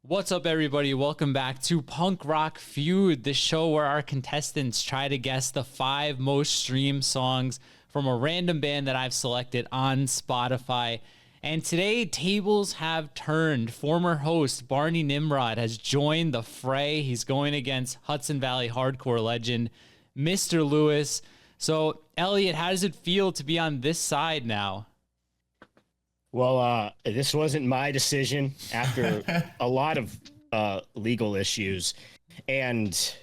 What's up, everybody? Welcome back to Punk Rock Feud, the show where our contestants try to guess the 5 most streamed songs from a random band that I've selected on Spotify. And today, tables have turned. Former host Barney Nimrod has joined the fray. He's going against Hudson Valley hardcore legend, Mr. Lewis. So, Elliot, how does it feel to be on this side now? Well, this wasn't my decision after a lot of legal issues and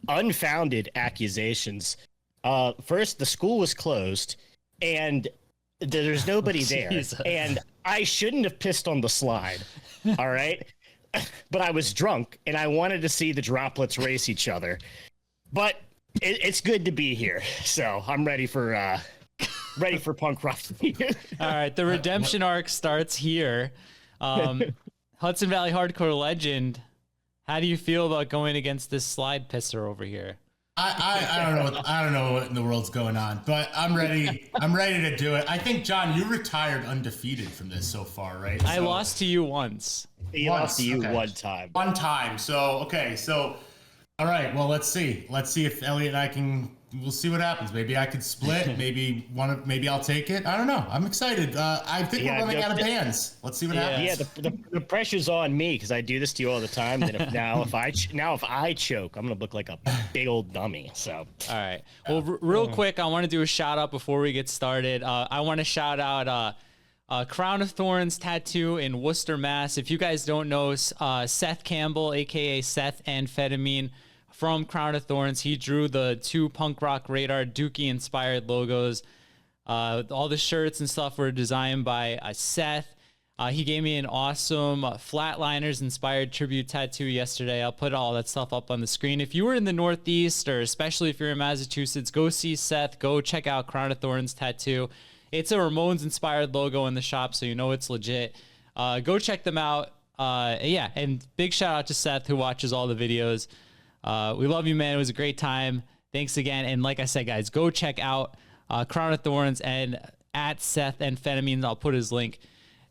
unfounded accusations. First, the school was closed and there's nobody there. And I shouldn't have pissed on the slide. All right. But I was drunk and I wanted to see the droplets race each other. But it's good to be here. So I'm ready for punk rock. All right, the redemption arc starts here. Hudson Valley hardcore legend, how do you feel about going against this slide pisser over here? I don't know what in the world's going on, but I'm ready. I'm ready to do it. I think, John, you retired undefeated from this so far, right? I lost to you once. He lost to you one time. One time. So all right. Well, let's see. Let's see if Elliot and I can. We'll see what happens. Maybe I could split. Maybe I'll take it. I don't know. I'm excited. I think we're running out of bands. Let's see what happens. Yeah, the pressure's on me because I do this to you all the time. Then if I choke, I'm gonna look like a big old dummy. So all right. Well, real quick, I want to do a shout out before we get started. I want to shout out Crown of Thorns Tattoo in Worcester, Mass. If you guys don't know, Seth Campbell, aka Seth Amphetamine, from Crown of Thorns, he drew the 2 Punk Rock Radar Dookie-inspired logos. All the shirts and stuff were designed by Seth. He gave me an awesome Flatliners-inspired tribute tattoo yesterday. I'll put all that stuff up on the screen. If you were in the Northeast, or especially if you're in Massachusetts, go see Seth. Go check out Crown of Thorns Tattoo. It's a Ramones-inspired logo in the shop, so you know it's legit. Go check them out. Yeah, and big shout-out to Seth, who watches all the videos. We love you, man. It was a great time. Thanks again. And like I said, guys, go check out Crown of Thorns and at Seth Amphetamines. I'll put his link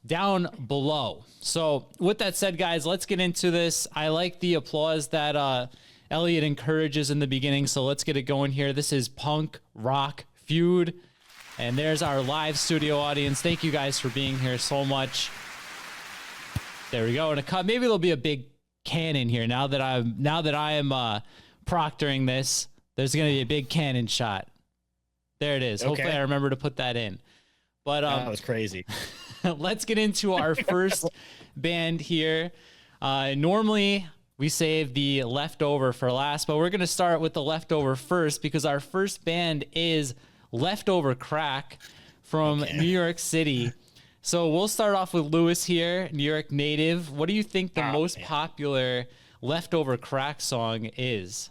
down below. So with that said, guys, let's get into this. I like the applause that Elliot encourages in the beginning. So let's get it going here. This is Punk Rock Feud. And there's our live studio audience. Thank you guys for being here so much. There we go. And maybe there'll be a big cannon here now that I am proctoring this. There's going to be a big cannon shot. There it is. Okay. Hopefully I remember to put that in. But that was crazy. Let's get into our first band here. Normally we save the leftover for last, but we're going to start with the leftover first because our first band is Leftover Crack from New York City. So we'll start off with Lewis here, New York native. What do you think the most popular Leftover Crack song is?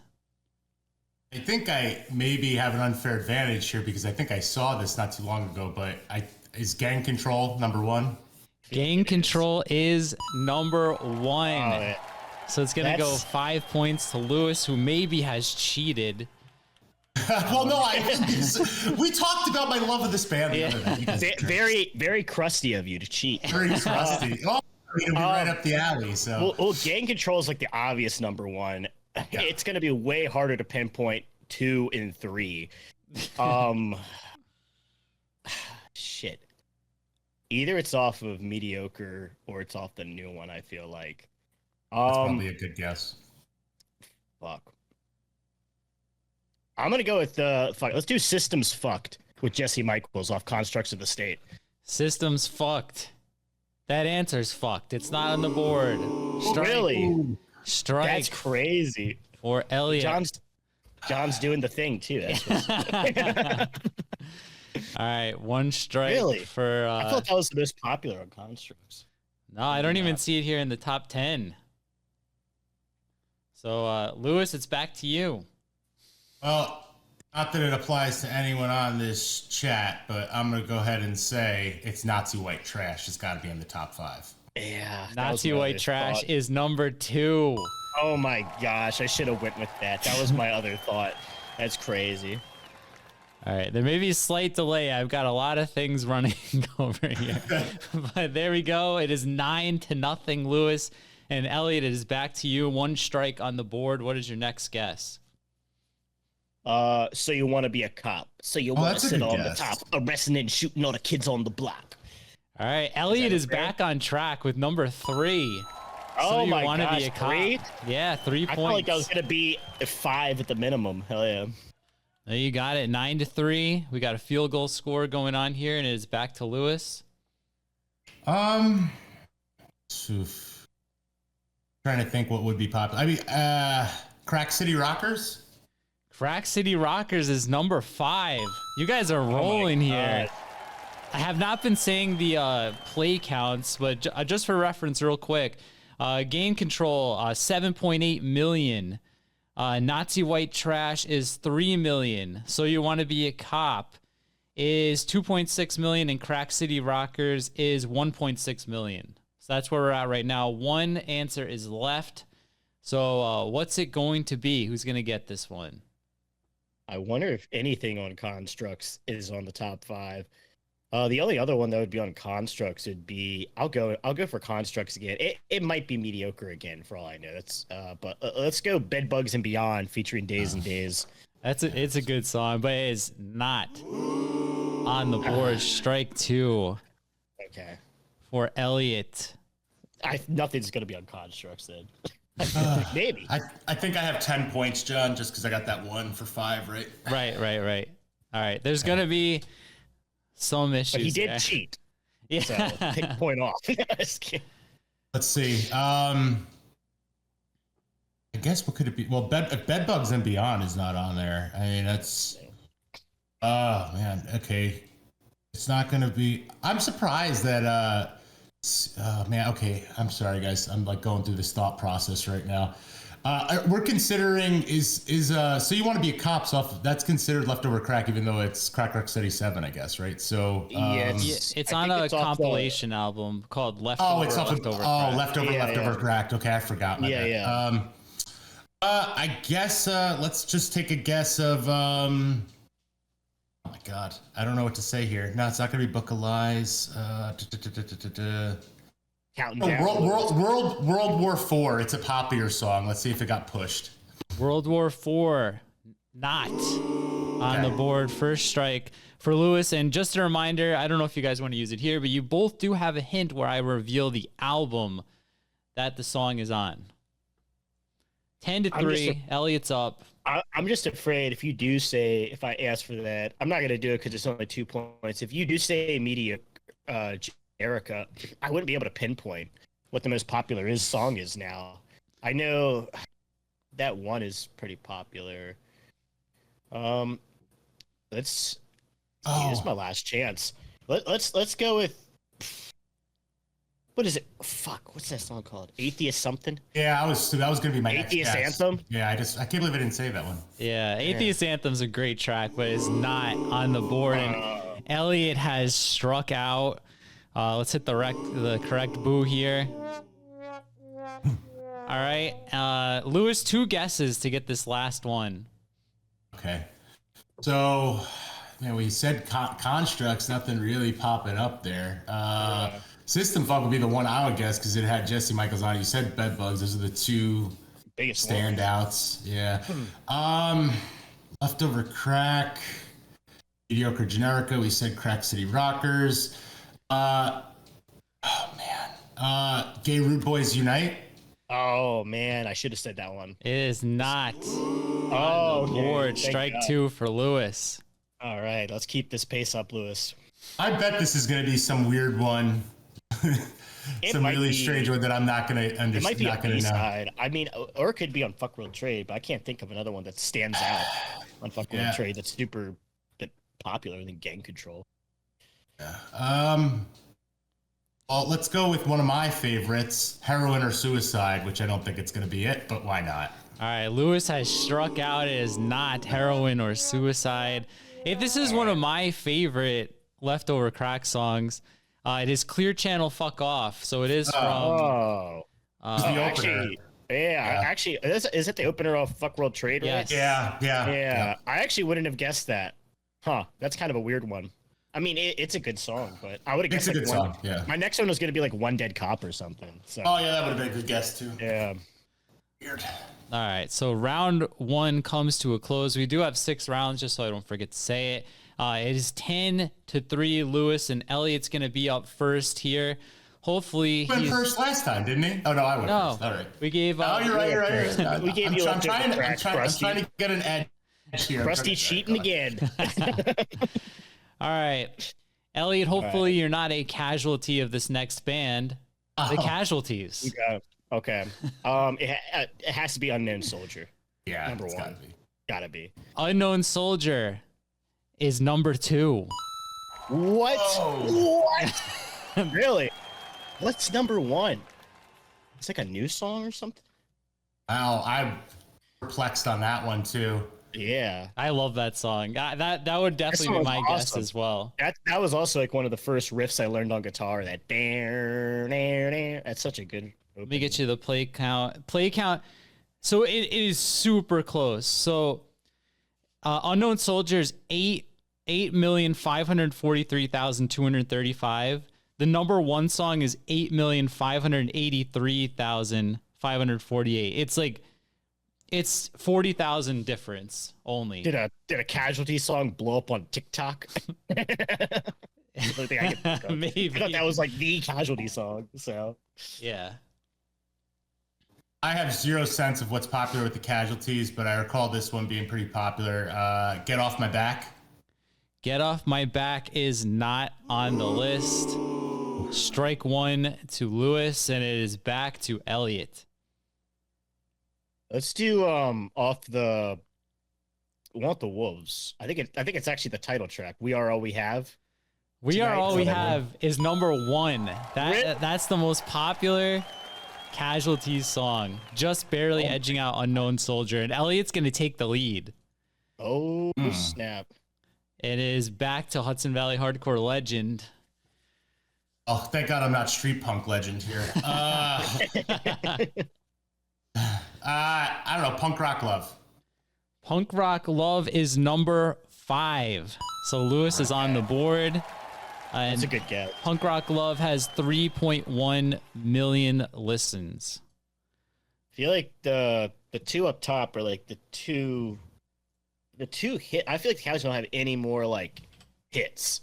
I think I maybe have an unfair advantage here because I think I saw this not too long ago, but is Gang Control number 1? Gang Control is number 1. So it's going to go 5 points to Lewis, who maybe has cheated. Well, no, we talked about my love of this band the other day. Very, very crusty of you to cheat. Very crusty. It'll be right up the alley. So, well, Gang Control is like the obvious number 1. Yeah. It's going to be way harder to pinpoint 2 and 3. Shit. Either it's off of Mediocre or it's off the new one. I feel like that's probably a good guess. Fuck. I'm going to go with let's do Systems Fucked with Jesse Michaels off Constructs of the State. Systems Fucked. That answer's fucked. It's not on the board. Strike. Really? Strike. That's crazy. For Elliot. John's doing the thing too. That's all right, 1 strike. Really? For I thought that was the most popular on Constructs. No, I don't even see it here in the top 10. So Lewis, it's back to you. Well, not that it applies to anyone on this chat, but I'm going to go ahead and say it's Nazi White Trash. It's got to be in the top 5. Yeah. Nazi White Trash is number 2. Oh my gosh, I should have went with that. That was my other thought. That's crazy. All right, there may be a slight delay. I've got a lot of things running over here. But there we go. It is 9-0, Lewis. And Elliot, it is back to you. 1 strike on the board. What is your next guess? So you want to be a cop. So you want to sit on the top, arresting and shooting all the kids on the block. All right, Elliot is back on track with number 3. Oh so my gosh, be a cop? 3? Yeah, 3 points. I felt like I was going to be a 5 at the minimum. Hell yeah. There you got it, 9-3. We got a field goal score going on here, and it is back to Lewis. Trying to think what would be popular. I mean, Crack City Rockers? Crack City Rockers is number 5. You guys are rolling here. I have not been saying the play counts, but just for reference real quick, Game Control, 7.8 million. Nazi White Trash is 3 million. So You Want to Be a Cop is 2.6 million, and Crack City Rockers is 1.6 million. So that's where we're at right now. 1 answer is left. So what's it going to be? Who's going to get this one? I wonder if anything on Constructs is on the top 5. The only other one that would be on Constructs would be I'll go for Constructs again. It might be mediocre again for all I know. That's but let's go Bed Bugs and Beyond featuring Days and Days. It's a good song, but it is not on the board. Strike 2. Okay. For Elliot. Nothing's gonna be on Constructs then. Maybe. I think I have 10 points, John, just because I got that 1 for 5, right? Right. All right. There's gonna be some issues. But he did cheat. Yeah. So take a point off. Let's see. I guess what could it be? Well, Bed Bugs and Beyond is not on there. I mean, that's. Oh man. Okay. It's not gonna be. I'm surprised that. Man. Okay. I'm sorry, guys. I'm like going through this thought process right now. We're considering so You Want to Be a Cop, so that's considered Leftover Crack, even though it's Crack City 7, I guess, right? So it's on a compilation album called Leftover. Crack. Leftover Crack. Okay, I forgot. I guess let's just take a guess of. Oh my God, I don't know what to say here. No, it's not gonna be Book of Lies. World War IV. It's a popular song. Let's see if it got pushed. World War IV, not on the board. First strike for Lewis. And just a reminder, I don't know if you guys want to use it here, but you both do have a hint where I reveal the album that the song is on. 10-3. Elliot's up. I'm just afraid if I ask for that, I'm not going to do it because it's only 2 points. If you do say media, Erica, I wouldn't be able to pinpoint what the most popular song is now. I know that one is pretty popular. This is my last chance. Let's go with what is it? Fuck, what's that song called? Atheist something? Yeah, that was gonna be my Atheist Anthem. Yeah, I can't believe I didn't say that one. Yeah, Atheist Anthem's a great track, but it's not on the board. And Elliot has struck out. Let's hit the correct boo here. All right, Lewis, 2 guesses to get this last one. Okay, so we said Constructs, nothing really popping up there. System Funk would be the one I would guess because it had Jesse Michaels on it. You said Bed Bugs; those are the 2 biggest standouts. Yeah. Leftover Crack, Mediocre Generica. We said Crack City Rockers. Gay Rude Boys Unite. Oh man, I should have said that one. It is not on the board. Strike 2 for Lewis. All right, let's keep this pace up, Lewis. I bet this is going to be some weird one. Some really strange one that I'm not going to understand. It might be a B-side. I mean, or it could be on Fuck World Trade, but I can't think of another one that stands out on Fuck World Trade that's super popular than Gang Control. Yeah. Well, let's go with one of my favorites, Heroin or Suicide, which I don't think it's going to be it, but why not? All right, Lewis has struck out. It is not Heroin or Suicide. If this is one of my favorite Leftover Crack songs, it is Clear Channel Fuck Off. So it is from... actually, is it the opener of Fuck World Trade? Yes. Yeah. I actually wouldn't have guessed that. Huh. That's kind of a weird one. I mean, it's a good song, but I would have guessed It's a like good song. Yeah. my next one was gonna be like One Dead Cop or something. So Oh yeah, that would have been a good guess too. yeah. Weird. All right, so round one comes to a close. We do have 6 rounds, just so I don't forget to say it. It is 10-3. Lewis and Elliot's going to be up first here. Hopefully, He went first last time, didn't he? Oh no, I went No, first. All right. we gave. Oh, you're right. You're right. We gave you a I'm trying Krusty. to get an edge here. Krusty cheating again. All right, Elliot. Hopefully, you're not a casualty of this next band, the Casualties. Okay. It has to be Unknown Soldier. Yeah, Number it's one. Gotta be. Unknown Soldier is number 2. What? Oh. What? Really? What's number 1? It's like a new song or something? Wow, I'm perplexed on that one too. Yeah. I love that song. That would definitely be my guess as well. That was also like one of the first riffs I learned on guitar. That's such a good. Let me get you the play count. Play count. So it is super close. So Unknown Soldiers 8,543,235. The number 1 song is 8,583,548. It's 40,000 difference only. Did a Casualty song blow up on TikTok? Maybe. I thought that was like the Casualty song. So yeah. I have 0 sense of what's popular with the Casualties, but I recall this one being pretty popular. Get Off My Back. Get Off My Back is not on the list. Strike 1 to Lewis, and it is back to Elliot. let's do off the Want the Wolves. I think it's actually the title track. We Are All We Have. We Are All We Have is number 1. That's the most popular Casualties song, just barely edging out Unknown Soldier, and Elliot's going to take the lead. Oh, snap. It is back to Hudson Valley Hardcore Legend. Oh, thank God I'm not street punk legend here. I don't know, Punk Rock Love. Punk Rock Love is number 5. So Lewis is on the board. That's a good guess. Punk Rock Love has 3.1 million listens. I feel like the two up top are like the two hit. I feel like the Cowboys don't have any more like hits.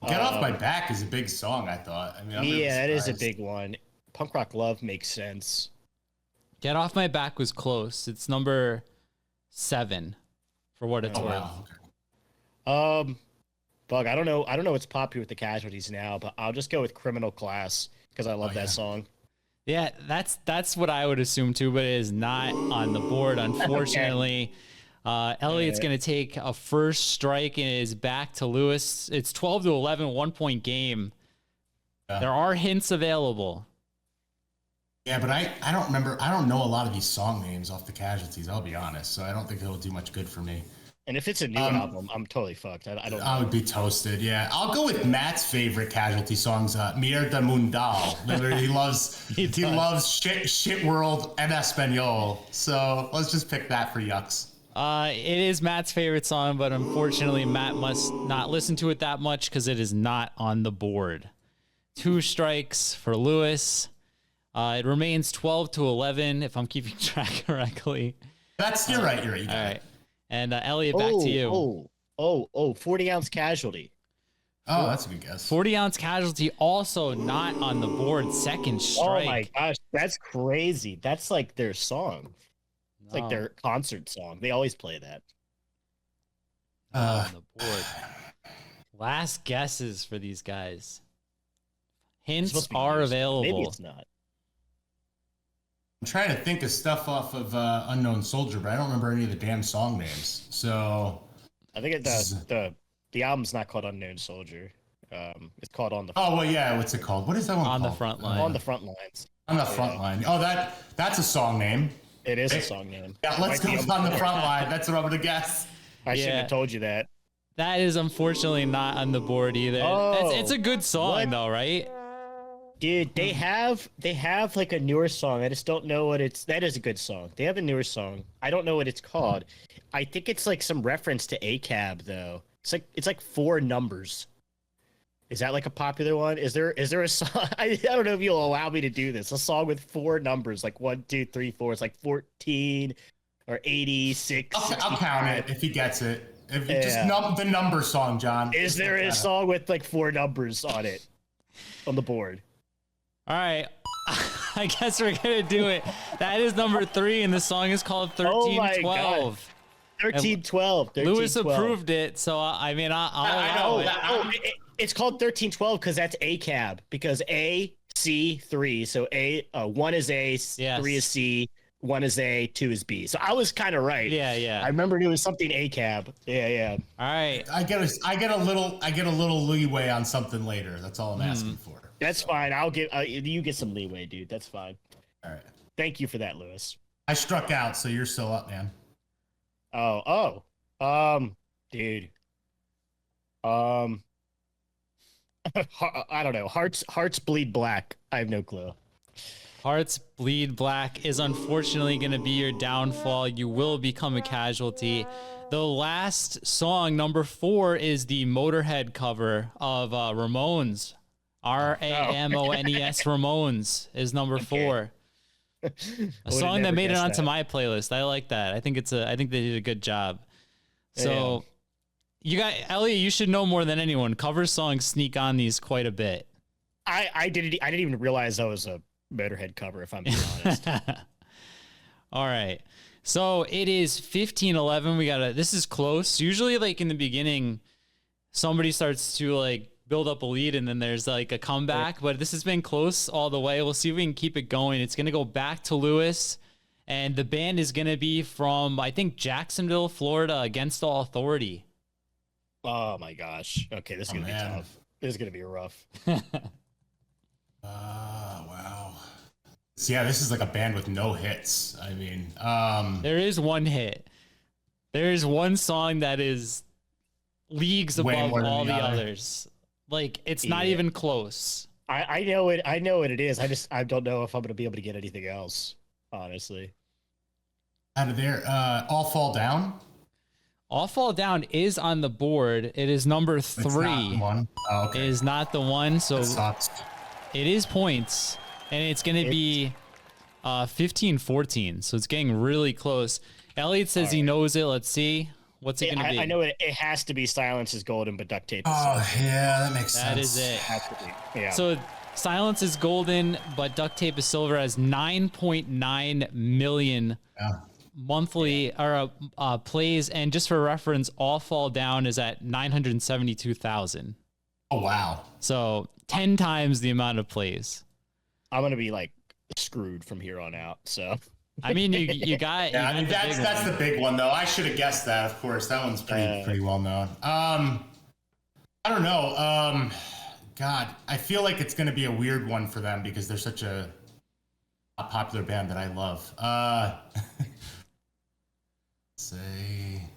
Get Off My Back is a big song, I thought. I mean, I'm really that is a surprised. big one. Punk Rock Love makes sense. Get Off My Back was close. It's number 7 for what it's Oh, worth. wow. Okay. Bug, I don't know what's popular with the Casualties now, but I'll just go with Criminal Class because I love that song. Yeah, that's what I would assume too, but it is not on the board, unfortunately. Elliot's going to take a first strike and is back to Lewis. It's 12-11, 1-point game. Yeah. There are hints available. Yeah, but I don't remember. I don't know a lot of these song names off the Casualties, I'll be honest. So I don't think it'll do much good for me. And if it's a new album, I'm totally fucked. I don't know. I would be toasted, yeah. I'll go with Matt's favorite Casualty songs, Mierda Mundal. Literally, he loves shit world and Espanol. So let's just pick that for yucks. It is Matt's favorite song, but unfortunately, Matt must not listen to it that much because it is not on the board. 2 strikes for Lewis. It remains 12-11, if I'm keeping track correctly. You're right. You got All it. right. And Elliot, back to you. 40-ounce Casualty. Oh, that's a good guess. 40-ounce Casualty also not on the board. Second strike. Oh my gosh, that's crazy. That's like their song. It's like their concert song. They always play that. On the board. Last guesses for these guys. Hints are available. Maybe it's not. I'm trying to think of stuff off of Unknown Soldier, but I don't remember any of the damn song names. So I think the album's not called Unknown Soldier. It's called On the. Oh well, yeah. What's it called? What is that one On called? the Front Line. On the Front Lines. On the Front Line. Oh, that's a song name. It is a song name. Yeah, let's go with On the Front Line. That's what I'm gonna guess. I shouldn't have told you that. That is unfortunately not on the board either. Oh, it's a good song though, right? Dude, they have like a newer song. I just don't know what it's. That is a good song. They have a newer song. I don't know what it's called. I think it's like some reference to ACAB though. It's like 4 numbers. Is that like a popular one? Is there a song? I don't know if you'll allow me to do this. A song with 4 numbers, like 1, 2, 3, 4. It's like 14 or 86. I'll count it if he gets it. If you just the number song, John. Is there a song with like 4 numbers on it on the board? All right. I guess we're gonna do it. That is number 3, and the song is called 1312. 1312. Lewis approved it, so I mean, I'll allow it. It's called 1312 because that's ACAB. Because A, C, 3. So 1 is A, 3 is C, 1 is A, 2 is B. So I was kind of right. Yeah. I remember doing something ACAB. Yeah. All right. I get a little leeway on something later. That's all I'm asking for. That's fine. You get some leeway, dude. That's fine. All right. Thank you for that, Lewis. I struck out, so you're still up, man. Dude. I don't know. Hearts bleed black. I have no clue. Hearts Bleed Black is unfortunately going to be your downfall. You will become a casualty. The last song, number 4, is the Motorhead cover of Ramones. Ramones. Ramones is number 4. A song that made it onto my playlist. I like that. I think they did a good job. So you got Elliot, you should know more than anyone. Cover songs sneak on these quite a bit. I didn't even realize that was a Motorhead cover, if I'm being honest. All right. So it is 15-11. This is close. Usually like in the beginning, somebody starts to like build up a lead and then there's like a comeback, but this has been close all the way. We'll see if we can keep it going. It's going to go back to Lewis, and the band is going to be from, I think, Jacksonville, Florida, Against All Authority. Oh my gosh. Okay, this is going to be tough. This is going to be rough. Wow. Yeah, this is like a band with no hits. I mean, there is one hit. There is one song that is leagues above all the others. Like, it's not even close. I know it. I know what it is. I don't know if I'm going to be able to get anything else, honestly. Out of there, All Fall Down. All Fall Down is on the board. It is number 3. It's not the one. Oh, okay. It is not the one. So it is points, and it's going to be 15-14. So it's getting really close. Elliot says he knows it. Let's see. What's it going to be? I know it has to be Silence is Golden, but Duct Tape is Silver. Yeah, that makes sense. That is it. Has to be. Yeah. So Silence is Golden, but Duct Tape is Silver has 9.9 million monthly plays. And just for reference, All Fall Down is at 972,000. Oh, wow. So 10 times the amount of plays. I'm going to be like screwed from here on out. So. I mean, you got. Yeah, I mean that's the big one though. I should have guessed that. Of course, that one's pretty well known. I don't know. God, I feel like it's gonna be a weird one for them because they're such a popular band that I love. Say.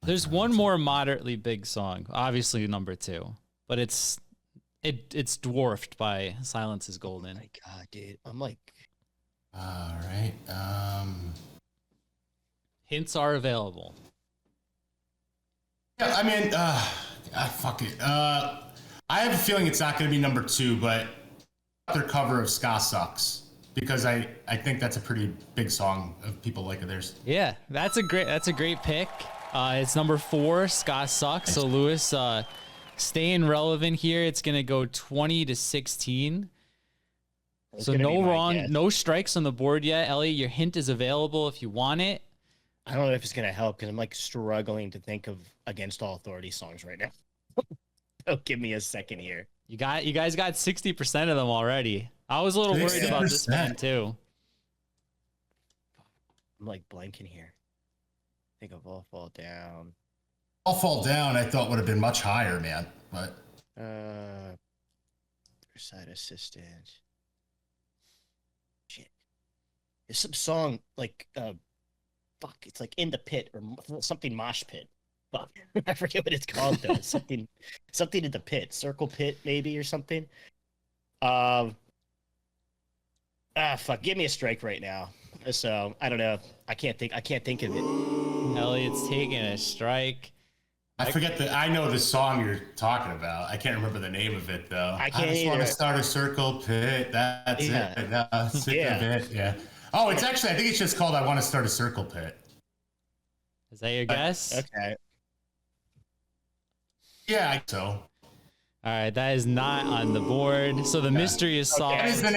There's one more moderately big song, obviously number 2, but it's dwarfed by Silence is Golden. Oh my God, dude, I'm like. All right. Hints are available. Yeah, I mean, fuck it. I have a feeling it's not going to be number 2, but their cover of Ska Sucks because I think that's a pretty big song of people like theirs. Yeah, that's a great pick. It's number 4, Ska Sucks. So Lewis, staying relevant here. It's going to go 20-16. So no strikes on the board yet. Elliot, your hint is available if you want it. I don't know if it's going to help because I'm like struggling to think of Against All Authority songs right now. Oh, give me a second here. You guys got 60% of them already. I was a little worried about this band too. I'm like blanking here. Think of All Fall Down. All Fall Down I thought would have been much higher, man. But side assistant. There's some song like it's like In the Pit or something Mosh Pit. Fuck, I forget what it's called though. something in the pit, Circle Pit maybe or something. Fuck, give me a strike right now. So I don't know. I can't think of it. Elliot's taking a strike. I forget I know the song you're talking about. I can't remember the name of it though. I can't just either. want to start a circle pit. That's it. Sick of it. Yeah. Oh, it's actually, I think it's just called I Want to Start a Circle Pit. Is that your guess? Okay. Yeah, I think so. All right, that is not on the board. So the mystery is solved. That is the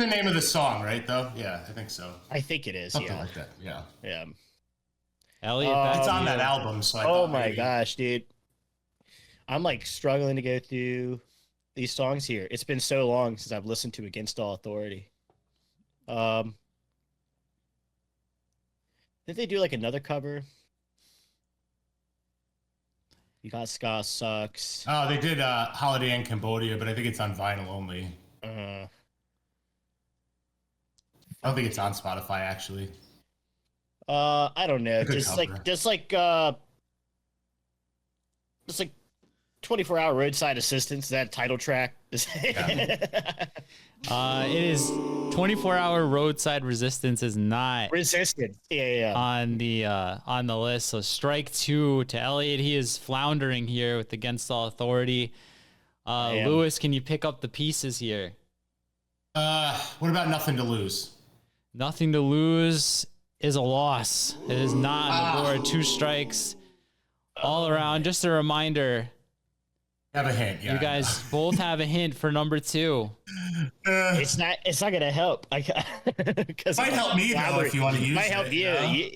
name of the song, right? Though. Yeah, I think so. I think it is. Something like that. Yeah. Yeah. Elliot, back It's to on you. that album. So Oh my gosh, dude. I'm like struggling to go through these songs here. It's been so long since I've listened to Against All Authority. Did they do like another cover? You Got Ska Sucks. Oh, they did Holiday in Cambodia, but I think it's on vinyl only. Uh, I don't think it's on Spotify actually. I don't know. Good Just cover. like 24-hour roadside assistance, that title track. It is 24-hour roadside resistance is not Resistance. Yeah. on the list. So strike 2 to Elliot. He is floundering here with Against All Authority. Lewis, can you pick up the pieces here? What about Nothing to Lose? Nothing to Lose is a loss. It is not on the board. 2 strikes all around. Just a reminder, Have a hint. Yeah. you guys both have a hint for number 2. It's not gonna help. Because Might help me though if you want to use it. Might help you. Yeah. You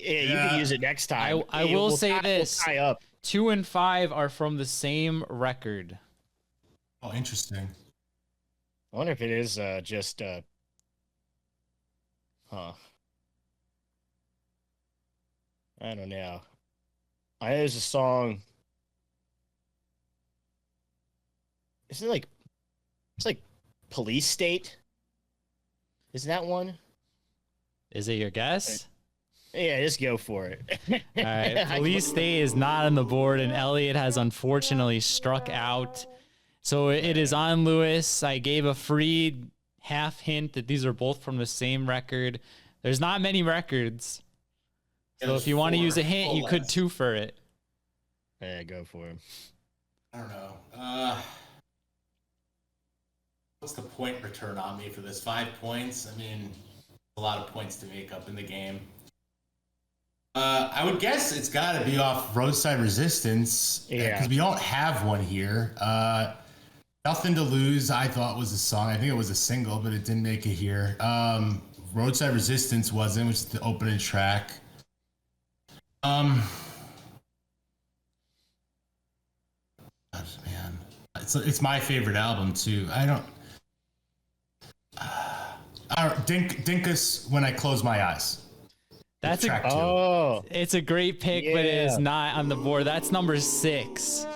can use it next time. I will say this. We'll tie up. 2 and 5 are from the same record. Oh, interesting. I wonder if it is just I don't know. I know there's a song. Isn't it like it's like Police State? Isn't that one? Is it your guess? Yeah, just go for it. All right. Police State is not on the board, and Elliot has unfortunately struck out. So it is on Lewis. I gave a free half hint that these are both from the same record. There's not many records. So if you want to use a hint, you could 2 for it. Yeah, go for him. I don't know. What's the point return on me for this? 5 points? I mean, a lot of points to make up in the game. I would guess it's got to be off Roadside Resistance. Yeah. Because we don't have one here. Nothing to Lose, I thought was a song. I think it was a single, but it didn't make it here. Roadside Resistance wasn't, which is the opening track. Man, it's my favorite album too. I don't. Dinkus, When I Close My Eyes. That's Track 2. It's a great pick, but it is not on the board. That's number 6.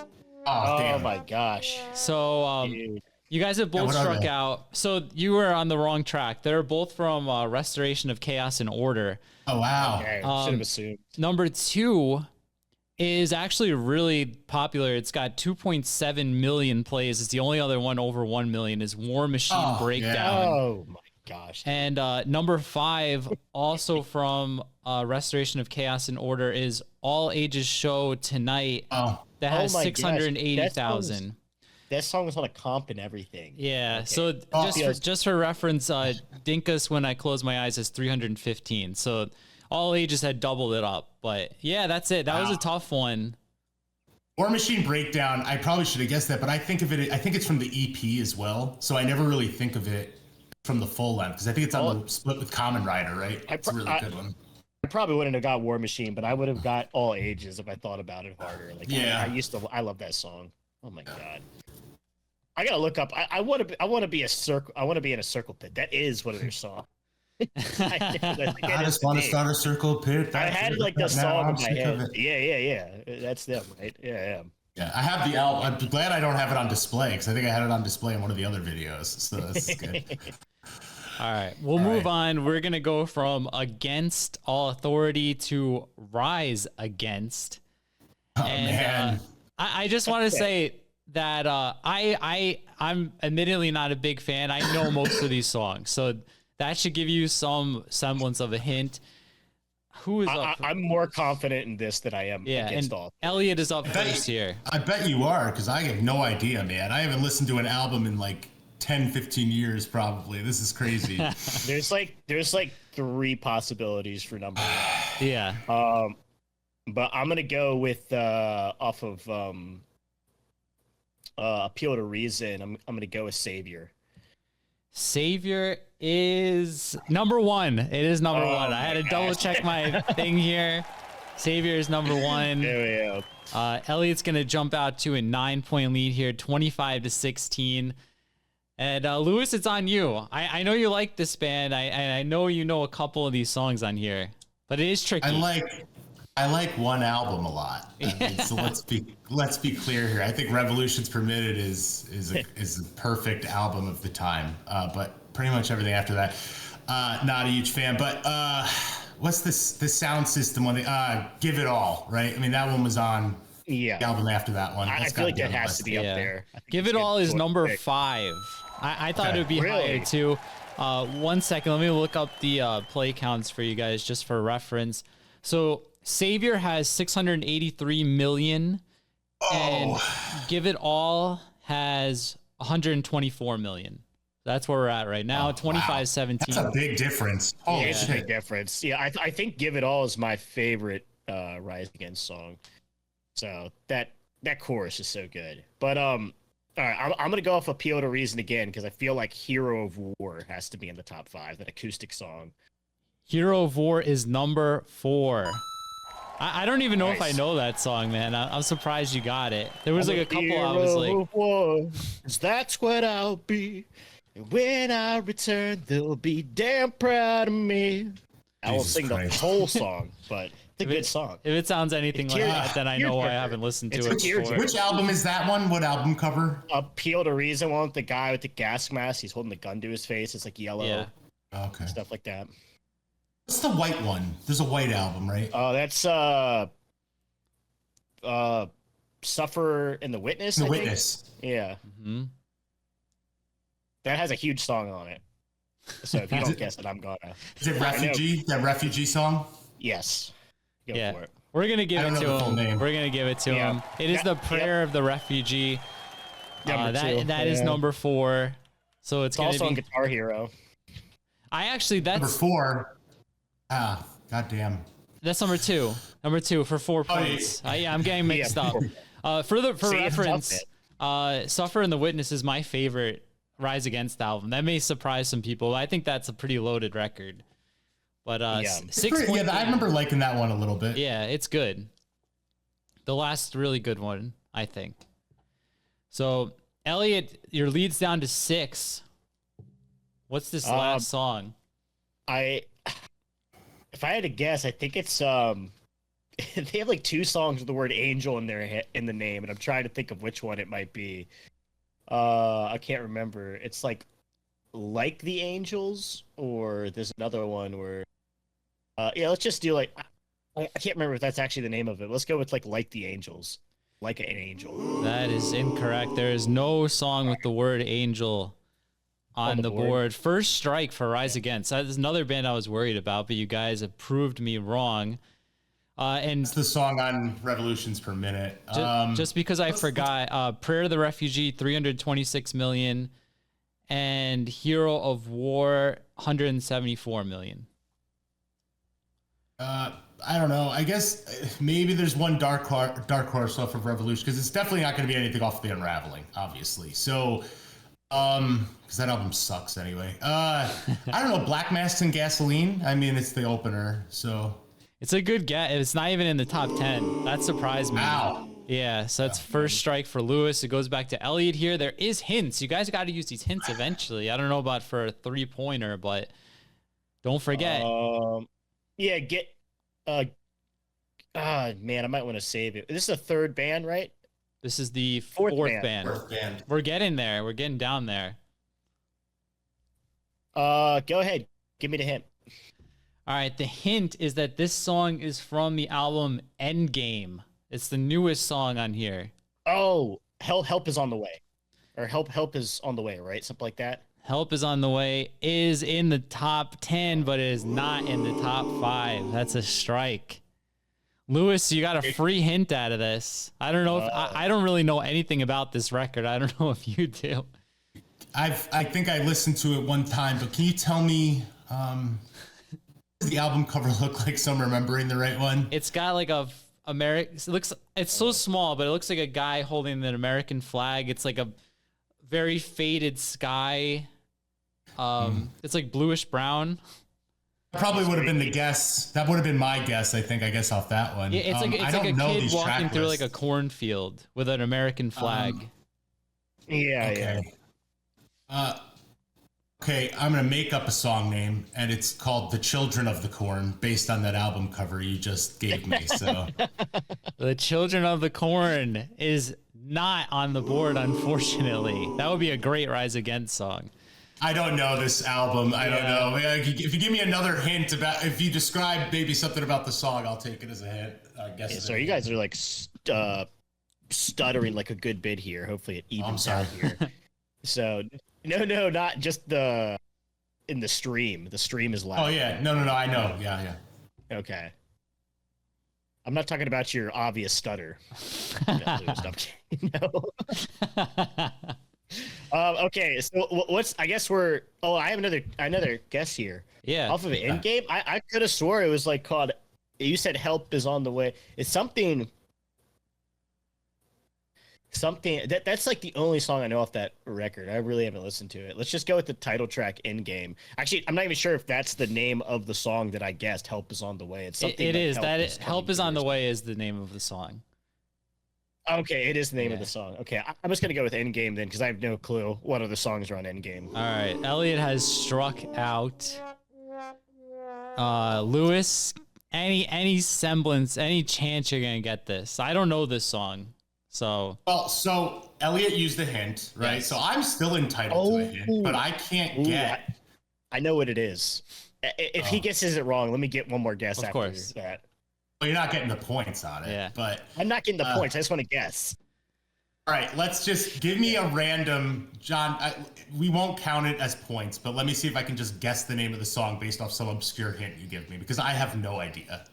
Oh, damn. My gosh. So Dude. you guys have both what are struck they? out. So you were on the wrong track. They're both from Restoration of Chaos and Order. Oh, wow. Okay, should have assumed. Number 2 is actually really popular. It's got 2.7 million plays. It's the only other one over 1 million is War Machine Breakdown. Oh my gosh. And number 5, also from Restoration of Chaos and Order, is All Ages Show Tonight. Oh, That has my gosh. 680,000. That song was on a comp and everything. Yeah. Okay. So just for reference, Dinkus When I Close My Eyes is 315. So All Ages had doubled it up. But yeah, that's it. That was a tough one. War Machine Breakdown. I probably should have guessed that, but I think it's from the EP as well. So I never really think of it from the full length because I think it's on the split with Common Rider, right? It's a really good one. I probably wouldn't have got War Machine, but I would have got All Ages if I thought about it harder. Like, Yeah. I love that song. Oh my god. I gotta look up. I want to be a circle. I want to be in a circle pit. That is what their song. I just want to start a circle pit. I had like the Now song I'm in my sick of head. it. Yeah. That's them, right? Yeah. Yeah, I have the album. I'm glad I don't have it on display because I think I had it on display in one of the other videos. So that's good. All right. We'll move on. We're going to go from Against All Authority to Rise Against. Oh, man. I just want to say that I'm admittedly not a big fan. I know most of these songs, so that should give you some semblance of a hint. Who is up? I'm more confident in this than I am against and all. Elliot is up first here. I bet you are, because I have no idea, man. I haven't listened to an album in like 10, 15 years, probably. This is crazy. There's like 3 possibilities for number 1. Yeah. But I'm gonna go with off of Appeal to Reason. I'm gonna go with Savior. Savior is number 1. It is number 1. I had to double check my thing here. Savior is number 1. There we go. Elliot's gonna jump out to a 9-point lead here, 25-16. And Lewis, it's on you. I know you like this band. I know you know a couple of these songs on here, but it is tricky. I like one album a lot. I mean, so let's be clear here. I think Revolutions Permitted is a perfect album of the time. But pretty much everything after that, not a huge fan. But what's the sound system one? Give It All, right? I mean, that one was on the album after that one. I feel like that has to be up there. Give It All is number 5. I thought it would be higher too. 1 second, let me look up the play counts for you guys just for reference. So Savior has 683 million, and Give It All has 124 million. That's where we're at right now. 25-17. That's a big difference. Oh, it's a big difference. Yeah, I think Give It All is my favorite Rise Against song. So that chorus is so good. But all right, I'm gonna go off Appeal to Reason again because I feel like Hero of War has to be in the top 5. That acoustic song. Hero of War is number 4. I don't even know if I know that song, man. I'm surprised you got it. There was like a couple I was like, war, that's what I'll be. And when I return, they'll be damn proud of me. I won't sing the whole song, but it's a good song. If it sounds anything like that, then I know why I haven't listened to it before. Which album is that one? What album cover? Appeal to Reason, one with the guy with the gas mask. He's holding the gun to his face. It's like yellow. Yeah. Okay. Stuff like that. What's the white one? There's a white album, right? Oh, that's Suffer in the Witness. The Witness. Yeah. Mm-hmm. That has a huge song on it. So if you don't guess it, I'm gonna. Is it Refugee? That Refugee song? Yes. Go for it. We're gonna give it to him. We're gonna give it to him. It is the Prayer of the Refugee. That is number 4. So it's gonna also be on Guitar Hero. That's number 4. Goddamn. That's number 2. Number 2 for 4 points. Yeah, I'm getting mixed up. For reference, Suffer in the Witness is my favorite Rise Against album. That may surprise some people. I think that's a pretty loaded record. But 6 points. I remember liking that one a little bit. Yeah, it's good. The last really good one, I think. So, Elliot, your lead's down to 6. What's this last song? If I had to guess, I think it's they have like 2 songs with the word angel in the name, and I'm trying to think of which one it might be. I can't remember. It's like the Angels, or there's another one where let's just do like I can't remember if that's actually the name of it. Let's go with like the Angels. Like an Angel. That is incorrect. There is no song with the word angel on the board. First strike for Rise Against. That is another band I was worried about, but you guys have proved me wrong. And it's the song on Revolutions Per Minute. Just because I forgot, Prayer to the Refugee, 326 million, and Hero of War, 174 million. I don't know. I guess maybe there's one dark horse off of Revolution, because it's definitely not going to be anything off the Unraveling, obviously. So, because that album sucks anyway. I don't know. Black Masks and Gasoline. I mean, it's the opener, so. It's a good get. It's not even in the top 10. That surprised me. Wow. Yeah, so that's first strike for Lewis. It goes back to Elliot here. There is hints. You guys got to use these hints eventually. I don't know about for a 3-pointer, but don't forget. Man, I might want to save it. This is a third band, right? This is the fourth band. We're getting there. We're getting down there. Go ahead. Give me the hint. All right. The hint is that this song is from the album Endgame. It's the newest song on here. Oh, Help is on the way. Or Help is on the way, right? Something like that. Help is on the way is in the top 10, but it is not in the top 5. That's a strike. Lewis, you got a free hint out of this. I don't know if I don't really know anything about this record. I don't know if you do. I think I listened to it one time, but can you tell me what does the album cover look like, so I'm remembering the right one? It's got like a it's so small, but it looks like a guy holding an American flag. It's like a very faded sky. It's like bluish brown. Probably would have been the guess. That would have been my guess, I think. I guess off that one. Yeah, it's like a kid walking through like a cornfield with an American flag. Yeah. Okay, I'm gonna make up a song name, and it's called "The Children of the Corn," based on that album cover you just gave me. So, The Children of the Corn is not on the board, unfortunately. That would be a great Rise Against song. I don't know this album. I don't know. If you give me another hint about, if you describe maybe something about the song, I'll take it as a hint. I guess. Yeah, so you guys are like stuttering like a good bit here. Hopefully it evens out here. So no, not just in the stream. The stream is loud. Oh yeah, no, I know. Yeah. Okay. I'm not talking about your obvious stutter. No. Okay, so what's? I guess we're. Oh, I have another guess here. Yeah. Off of Endgame, I could have swore it was like called. You said "Help is on the way." It's something. That's like the only song I know off that record. I really haven't listened to it. Let's just go with the title track "Endgame." Actually, I'm not even sure if that's the name of the song that I guessed. "Help is on the way." It's something. Help is on the way is the name of the song. Okay, it is the name of the song. Okay, I'm just gonna go with Endgame then, because I have no clue what other songs are on Endgame. All right, Elliot has struck out. Lewis, any semblance, any chance you're gonna get this? I don't know this song, so. Well, so Elliot used a hint, right? Yes. So I'm still entitled to a hint, but I can't get. I know what it is. If he guesses it wrong, let me get one more guess after that. Well, you're not getting the points on it. Yeah. But I'm not getting the points. I just want to guess. All right, let's just give me a random, John. We won't count it as points, but let me see if I can just guess the name of the song based off some obscure hint you give me, because I have no idea.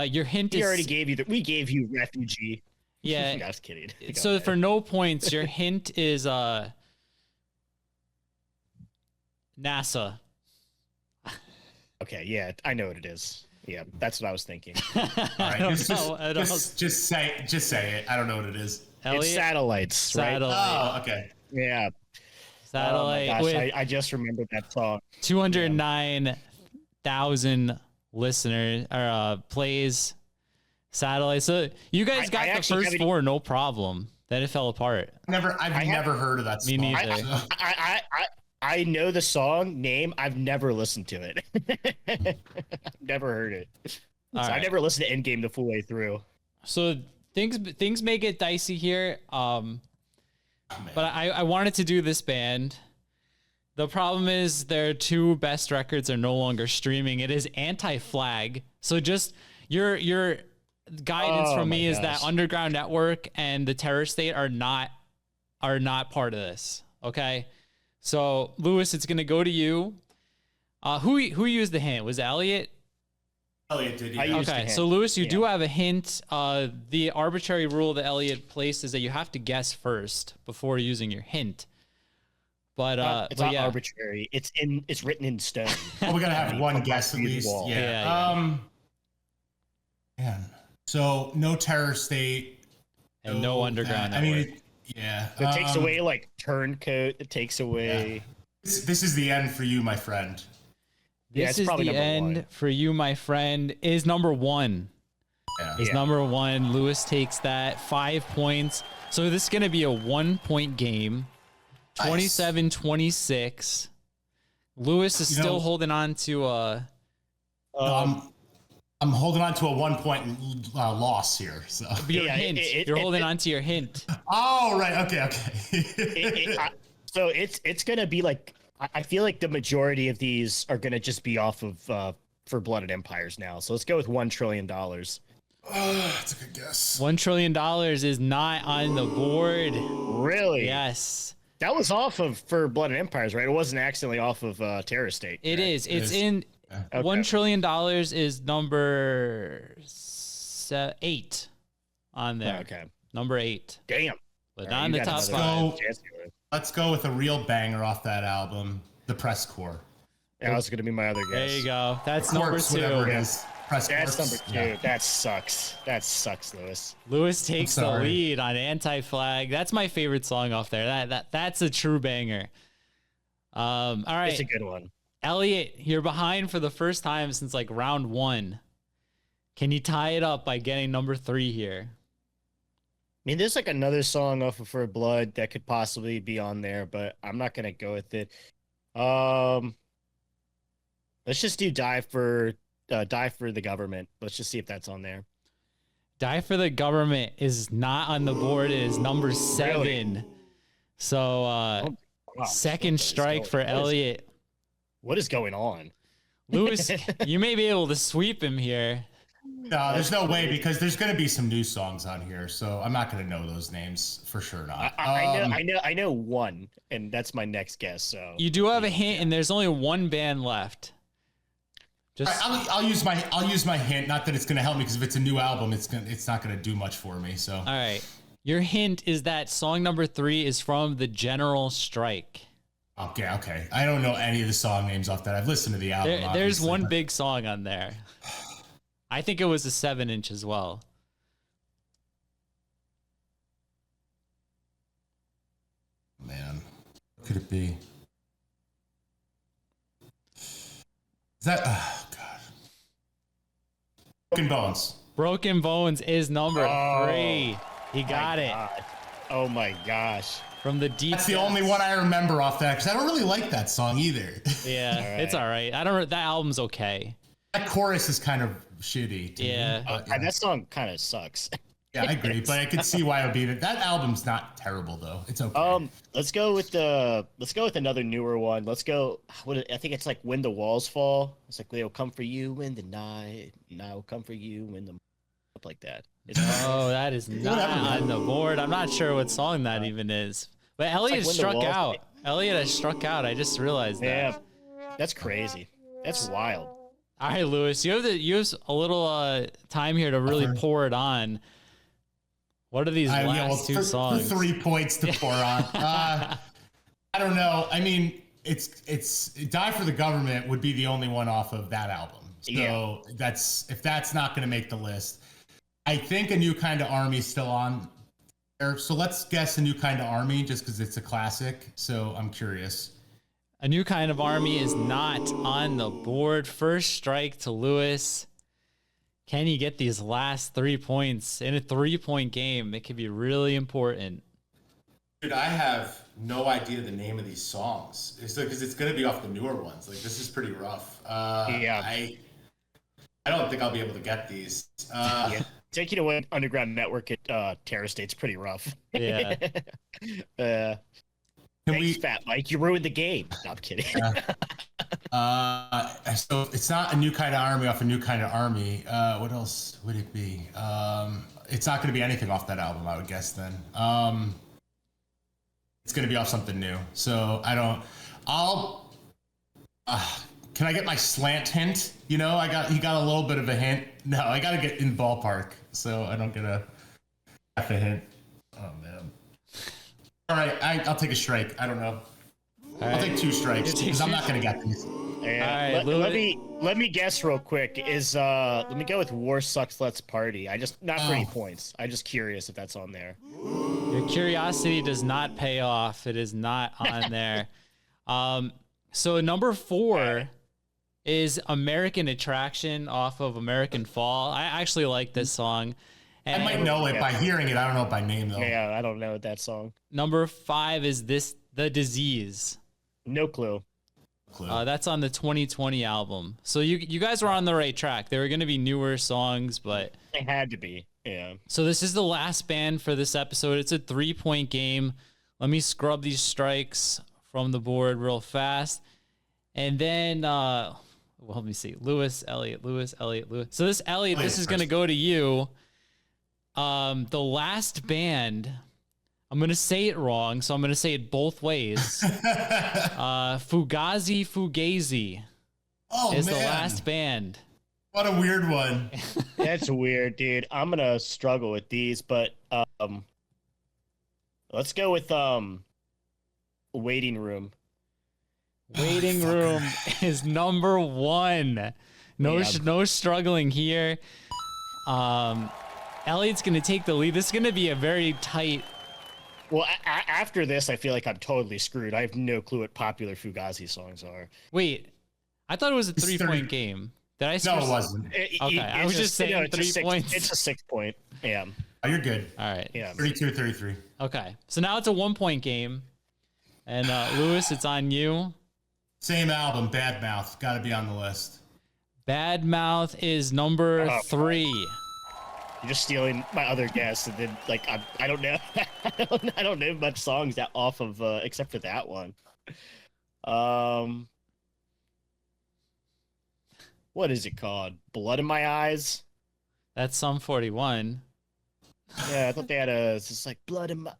Your hint is. We already gave you we gave you Refugee. Yeah. I was kidding. So for no points, your hint is NASA. Okay, yeah, I know what it is. Yeah, that's what I was thinking. All right, just say it. I don't know what it is. Elliot? It's Satellites, right? Oh, okay. Yeah. Satellite. Oh my gosh, I just remembered that song. 209,000 listeners or plays. Satellite. So you guys got the first four, no problem. Then it fell apart. I've never heard of that song. Me neither. I know the song name. I've never listened to it. Never heard it. I never listened to Endgame the full way through. So things may get dicey here. But I wanted to do this band. The problem is their two best records are no longer streaming. It is Anti-Flag. So just your guidance from me is that Underground Network and the Terror State are not part of this. Okay. So Lewis, it's gonna go to you. Who used the hint? Was it Elliot? Elliot did. Yeah. Okay, so Lewis, you do have a hint. The arbitrary rule that Elliot placed is that you have to guess first before using your hint. But it's not arbitrary. It's written in stone. Well, we're gonna have one guess at least. Yeah. Man. So no Terror State. And no Underground Network. It takes away like Turncoat. It takes away. Yeah. This is the end for you, my friend. This is the end for you, my friend. Is number one. Is number one. Lewis takes that 5 points. So this is going to be a 1 point game. 27-26. Lewis is still holding on to I'm holding on to a 1 point loss here. So your hint. You're holding on to your hint. Oh, right. Okay. So it's gonna be like, I feel like the majority of these are gonna just be off of For Blooded Empires now. So let's go with $1 trillion. That's a good guess. $1 trillion is not on the board. Really? Yes. That was off of For Blood and Empires, right? It wasn't accidentally off of Terror State. It right? is. It's in Okay. $1 trillion is number 8 on there. Okay. Number 8. Damn. But All not right, in you the got top another 5. chance here. Let's go with a real banger off that album, The Press Corps. Yeah, that was going to be my other guess. There you go. That's Corpse, number 2. whatever it is. Press That's Corpse. number 2. Yeah. That sucks. That sucks, Lewis. Lewis takes the sorry. lead on Anti-Flag. That's my favorite song off there. That's a true banger. All right. It's a good one. Elliot, you're behind for the first time since like round 1. Can you tie it up by getting number 3 here? I mean, there's like another song off of For Blood that could possibly be on there, but I'm not going to go with it. Let's just do Die for the Government. Let's just see if that's on there. Die for the Government is not on the board. It is number 7. Really? So Wow. second What is strike going- for what is- Elliot. What is going on? Lewis, you may be able to sweep him here. No, there's no way because there's going to be some new songs on here, so I'm not going to know those names for sure. Not. I know one, and that's my next guess. So You do have a hint, and there's only one band left. Just I'll use my hint. Not that it's going to help me because if it's a new album, it's not going to do much for me. So all right. Your hint is that song number 3 is from the General Strike. okay. I don't know any of the song names off that. I've listened to the album. There's obviously, one but- big song on there. I think it was a 7-inch as well. Man, what could it be? Is that? Oh God. Broken Bones. Broken Bones is number Oh, 3. He got it God. Oh my gosh. from the deep. That's the only one I remember off that because I don't really like that song either. Yeah, it's all right. I don't. That album's okay. That chorus is kind of shitty. To Yeah. Me, but, And that song kind of sucks. yeah, I agree, but I could see why it would be that album's not terrible though. It's okay. Let's go with another newer one. Let's go. I think it's like When the Walls Fall. It's like they'll come for you in the night, and I will come for you in the up like that. Oh, that is not on the board. I'm not sure what song that even is. But Elliot When the struck Walls out. Elliot has struck out. I just realized that. Yeah, that's crazy. That's wild. All right, Lewis, you have a little time here to really pour it on. What are these last 2 songs? 3 points to pour on. I don't know. I mean, it's Die for the Government would be the only one off of that album. So Yeah. if that's not going to make the list. I think A New Kind of Army is still on there. So let's guess A New Kind of Army just because it's a classic. So I'm curious. A New Kind of Army is not on the board. First strike to Lewis. Can he get these last 3 points in a 3-point game? It could be really important. Dude, I have no idea the name of these songs. Because it's going to be off the newer ones. Like, this is pretty rough. Yeah. I don't think I'll be able to get these. Yeah. Taking away Underground Network at Terror State's pretty rough. Yeah. Thanks, Fat Mike. You ruined the game. No, I'm kidding. So it's not A New Kind of Army off A New Kind of Army. What else would it be? It's not going to be anything off that album, I would guess then. It's going to be off something new. So can I get my slant hint? You know, he got a little bit of a hint. No, I got to get in ballpark. So I don't get half a hint. Oh man. All right, I'll take a strike. I don't know. I'll take 2 strikes because I'm not going to get these. Yeah. All right, let me guess real quick. Let me go with War Sucks Let's Party. Not for any points. I'm just curious if that's on there. Your curiosity does not pay off. It is not on there. So number 4 is American Attraction off of American Fall. I actually like this song. I might know it by hearing it. I don't know it by name though. Yeah, I don't know that song. Number 5 is The Disease. No clue. That's on the 2020 album. So you guys were on the right track. There were going to be newer songs, but It had to be. Yeah. so this is the last band for this episode. It's a 3-point game. Let me scrub these strikes from the board real fast. And then, well, let me see. Lewis, Elliot. So this this is going to go to you. The last band, I'm I'm gonna say it wrong, so I'm gonna say it both ways. Fugazi is the last band. What a weird one. That's weird, dude. I'm gonna struggle with these, but let's go with Waiting Room. Waiting Room is number 1. No struggling here. Elliot's gonna take the lead. This is gonna be a very tight. Well, after this, I feel like I'm totally screwed. I have no clue what popular Fugazi songs are. Wait, I thought it was a 3-point game. Did I? No, it wasn't. Okay, I was just saying 3 points. It's a 6 point. Yeah. Oh, you're good. All right. Yeah. 32-33. Okay, so now it's a 1-point game, and Lewis, it's on you. Same album, Bad Mouth. Got to be on the list. Bad Mouth is number 3. You're just stealing my other guess, and then like I don't know, I don't know much songs that off of except for that one. What is it called? Blood in My Eyes. That's Sum 41. Yeah, I thought they had it's just like Blood in My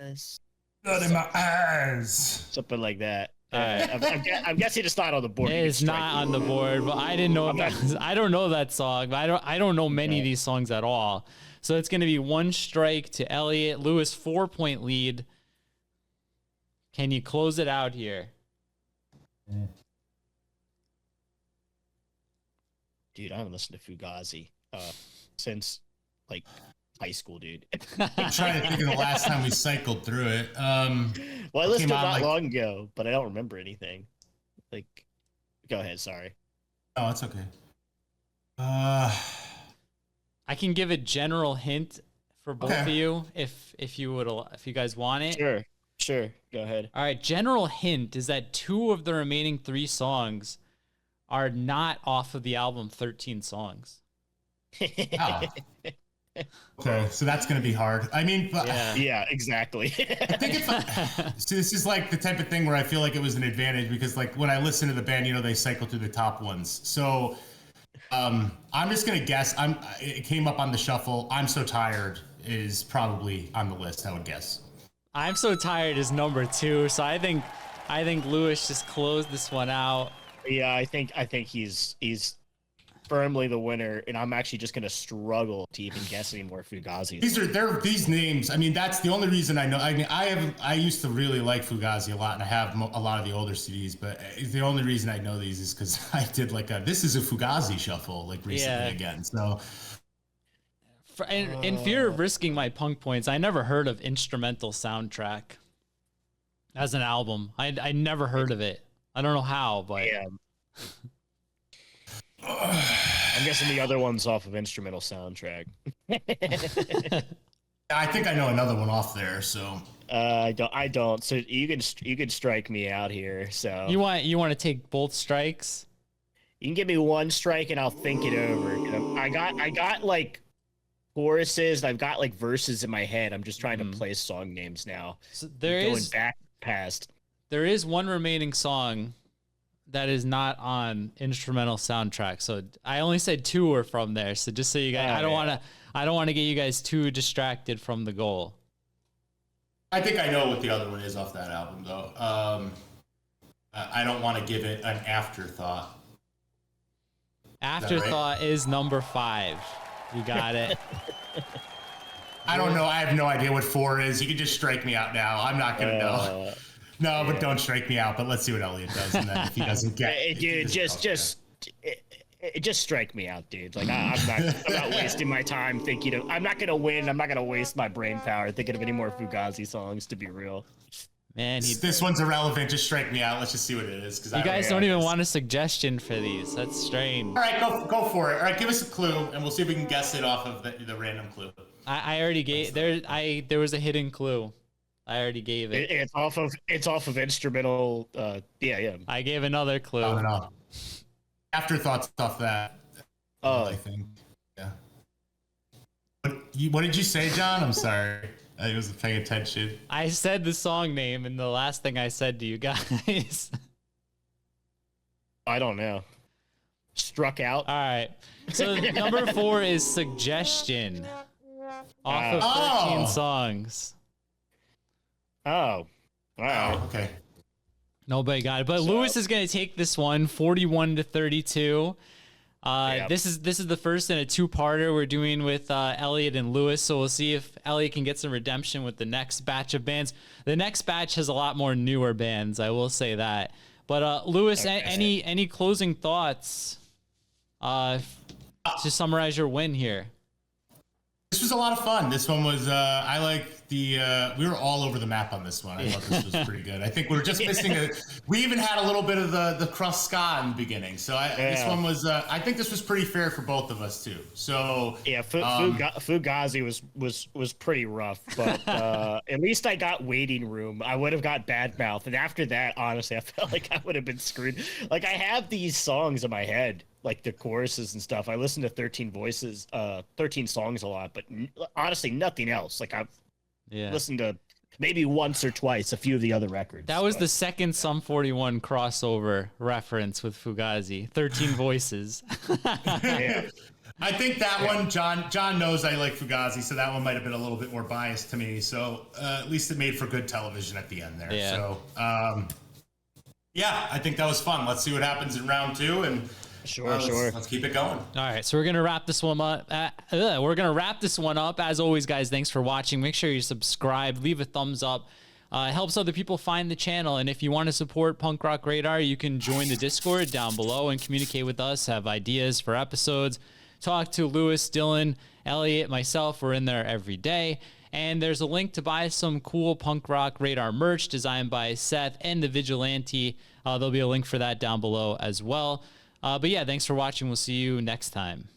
Eyes. Blood in my eyes. Something like that. I'm guessing it's not on the board. It is not on the board, but I didn't know that. I don't know that song. But I don't know many of these songs at all. So it's going to be 1 strike to Elliot. Lewis, 4-point lead. Can you close it out here? Dude, I haven't listened to Fugazi since like high school, dude. I'm trying to think of the last time we cycled through it. Well, I listened to it not long ago, but I don't remember anything. Like, go ahead. Sorry. Oh, it's okay. I can give a general hint for both of you if you guys want it. Sure. Go ahead. All right. General hint is that 2 of the remaining 3 songs are not off of the album 13 Songs. Oh. Okay, so that's going to be hard. I mean, yeah, exactly. I think so this is like the type of thing where I feel like it was an advantage because like when I listen to the band, they cycle through the top ones. So I'm just going to guess. It came up on the shuffle. I'm So Tired is probably on the list, I would guess. I'm So Tired is number 2. So I think Lewis just closed this one out. Yeah, I think he's firmly the winner, and I'm actually just gonna struggle to even guess any more Fugazi. These names. I mean, that's the only reason I know. I mean, I used to really like Fugazi a lot, and I have a lot of the older CDs. But the only reason I know these is because I did like this is a Fugazi shuffle like recently again. So, in fear of risking my punk points, I never heard of Instrumental Soundtrack as an album. I never heard of it. I don't know how, but. Yeah. I'm guessing the other one's off of Instrumental Soundtrack. I think I know another one off there. So I don't. So you can strike me out here. So you want to take both strikes? You can give me 1 strike and I'll think it over. I got like choruses. I've got like verses in my head. I'm just trying to place song names now. So going back past. There is 1 remaining song that is not on Instrumental Soundtrack. So I only said 2 are from there. So just so you guys, I don't want to get you guys too distracted from the goal. I think I know what the other one is off that album, though. I don't want to give it an afterthought. Afterthought is number 5. You got it. I don't know. I have no idea what 4 is. You can just strike me out now. I'm not gonna know. No, but don't strike me out. But let's see what Elliot does, and then if he doesn't get it, dude, just strike me out, dude. Like I'm not wasting my time thinking of. I'm not gonna win. I'm not gonna waste my brain power thinking of any more Fugazi songs. To be real, man, this one's irrelevant. Just strike me out. Let's just see what it is. You guys don't even want a suggestion for these. That's strange. All right, go for it. All right, give us a clue, and we'll see if we can guess it off of the random clue. I already gave there was a hidden clue. I already gave it. It's off of Instrumental. Yeah. I gave another clue. No. Afterthoughts off that. Oh, I think. Yeah. What did you say, John? I'm sorry. I wasn't paying attention. I said the song name, and the last thing I said to you guys. I don't know. Struck out. All right. So number 4 is Suggestion. Off of 13 songs. Oh, all right. Oh, okay. Nobody got it. But Lewis is going to take this one, 41-32. This is the first in a two-parter we're doing with Elliot and Lewis, so we'll see if Elliot can get some redemption with the next batch of bands. The next batch has a lot more newer bands, I will say that. But Lewis, any closing thoughts to summarize your win here? This was a lot of fun. This one was, I like the, we were all over the map on this one. I thought this was pretty good. I think we were just missing we even had a little bit of the crust ska in the beginning. So this one was, I think this was pretty fair for both of us too. So yeah, Fugazi was pretty rough, but at least I got waiting room. I would have got bad mouth. And after that, honestly, I felt like I would have been screwed. Like I have these songs in my head, like the choruses and stuff. I listen to 13 songs a lot, but honestly, nothing else. Like I've listened to maybe once or twice a few of the other records. That was the second Sum 41 crossover reference with Fugazi. 13 Voices. Yeah. I think that one, John knows I like Fugazi, so that one might have been a little bit more biased to me. So at least it made for good television at the end there. Yeah. So I think that was fun. Let's see what happens in round two, and Sure. Let's keep it going. All right, so we're gonna wrap this one up. As always, guys, thanks for watching. Make sure you subscribe, leave a thumbs up. It helps other people find the channel. And if you want to support Punk Rock Radar, you can join the Discord down below and communicate with us. Have ideas for episodes. Talk to Lewis, Dylan, Elliot, myself. We're in there every day. And there's a link to buy some cool Punk Rock Radar merch designed by Seth and the Vigilante. There'll be a link for that down below as well. But yeah, thanks for watching. We'll see you next time.